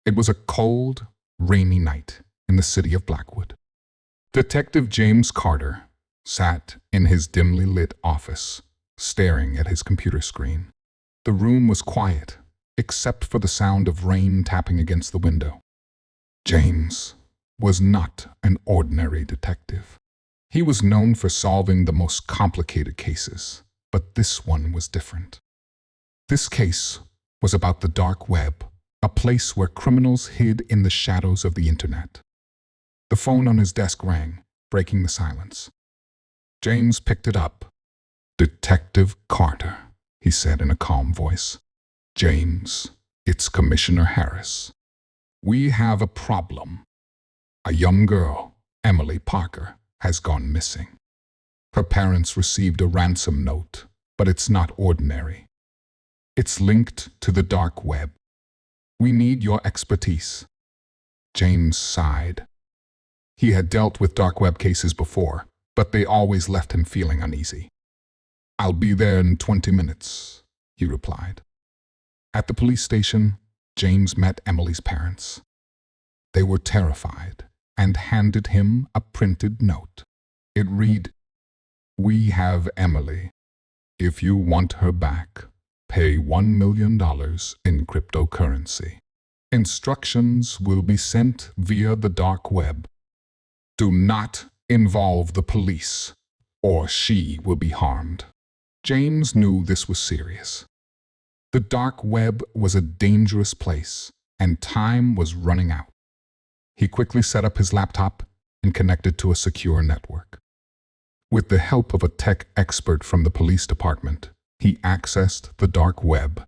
It was a cold, rainy night in the city of Blackwood. Detective James Carter sat in his dimly lit office, staring at his computer screen. The room was quiet, except for the sound of rain tapping against the window. James was not an ordinary detective. He was known for solving the most complicated cases, but this one was different. This case was about the dark web, a place where criminals hid in the shadows of the internet. The phone on his desk rang, breaking the silence. James picked it up. "Detective Carter," he said in a calm voice. "James, it's Commissioner Harris. We have a problem. A young girl, Emily Parker, has gone missing. Her parents received a ransom note, but it's not ordinary. It's linked to the dark web. We need your expertise." James sighed. He had dealt with dark web cases before, but they always left him feeling uneasy. "I'll be there in 20 minutes, he replied. At the police station, James met Emily's parents. They were terrified and handed him a printed note. It read, "We have Emily. If you want her back, pay $1 million in cryptocurrency. Instructions will be sent via the dark web. Do not involve the police, or she will be harmed." James knew this was serious. The dark web was a dangerous place, and time was running out. He quickly set up his laptop and connected to a secure network. With the help of a tech expert from the police department, he accessed the dark web.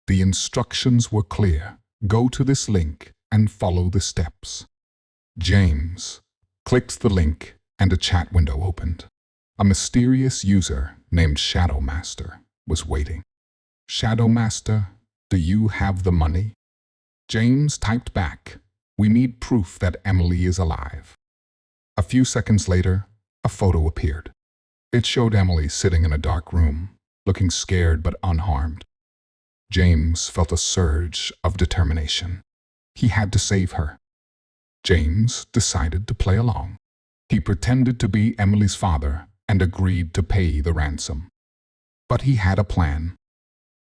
The instructions were clear. Go to this link and follow the steps. James clicked the link and a chat window opened. A mysterious user named Shadow Master was waiting. "Shadow Master, do you have the money?" James typed back, "We need proof that Emily is alive." A few seconds later, a photo appeared. It showed Emily sitting in a dark room, looking scared but unharmed. James felt a surge of determination. He had to save her. James decided to play along. He pretended to be Emily's father and agreed to pay the ransom. But he had a plan.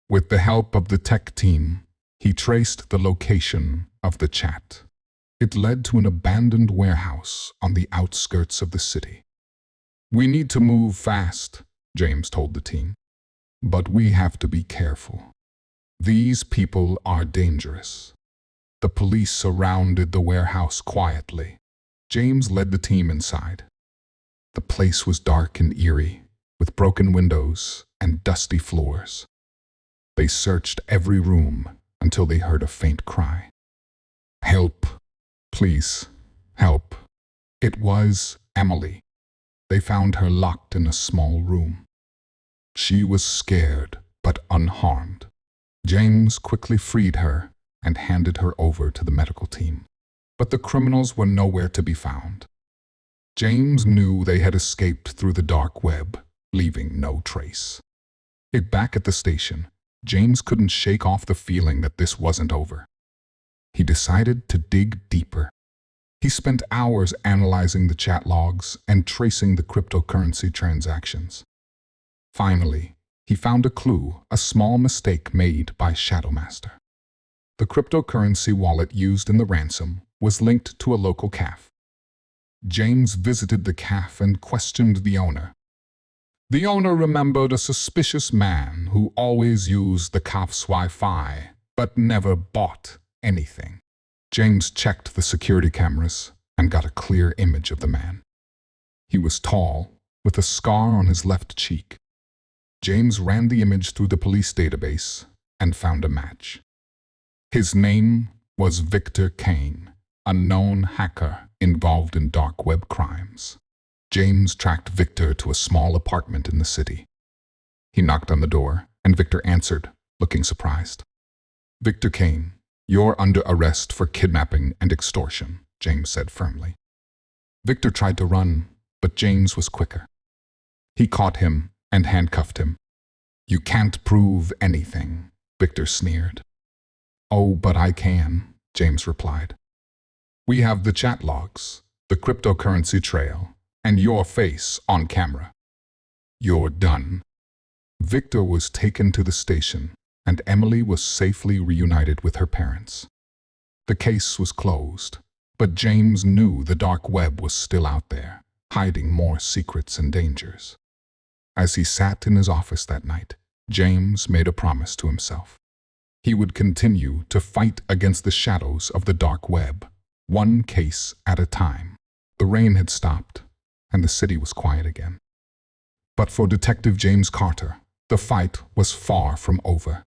With the help of the tech team, he traced the location of the chat. It led to an abandoned warehouse on the outskirts of the city. "We need to move fast," James told the team. "But we have to be careful. These people are dangerous." The police surrounded the warehouse quietly. James led the team inside. The place was dark and eerie, with broken windows and dusty floors. They searched every room until they heard a faint cry. "Help! Please, help!" It was Emily. They found her locked in a small room. She was scared but unharmed. James quickly freed her and handed her over to the medical team. But the criminals were nowhere to be found. James knew they had escaped through the dark web, leaving no trace. Back at the station, James couldn't shake off the feeling that this wasn't over. He decided to dig deeper. He spent hours analyzing the chat logs and tracing the cryptocurrency transactions. Finally, he found a clue, a small mistake made by Shadow Master. The cryptocurrency wallet used in the ransom was linked to a local cafe. James visited the cafe and questioned the owner. The owner remembered a suspicious man who always used the cafe's Wi-Fi, but never bought anything. James checked the security cameras and got a clear image of the man. He was tall, with a scar on his left cheek. James ran the image through the police database and found a match. His name was Victor Kane, a known hacker involved in dark web crimes. James tracked Victor to a small apartment in the city. He knocked on the door, and Victor answered, looking surprised. "Victor Kane, you're under arrest for kidnapping and extortion," James said firmly. Victor tried to run, but James was quicker. He caught him and handcuffed him. "You can't prove anything," Victor sneered. "Oh, but I can. James replied. "We have the chat logs, the cryptocurrency trail, and your face on camera. You're done." Victor was taken to the station, and Emily was safely reunited with her parents. The case was closed, but James knew the dark web was still out there, hiding more secrets and dangers. As he sat in his office that night, James made a promise to himself. He would continue to fight against the shadows of the dark web, one case at a time. The rain had stopped, and the city was quiet again. But for Detective James Carter, the fight was far from over.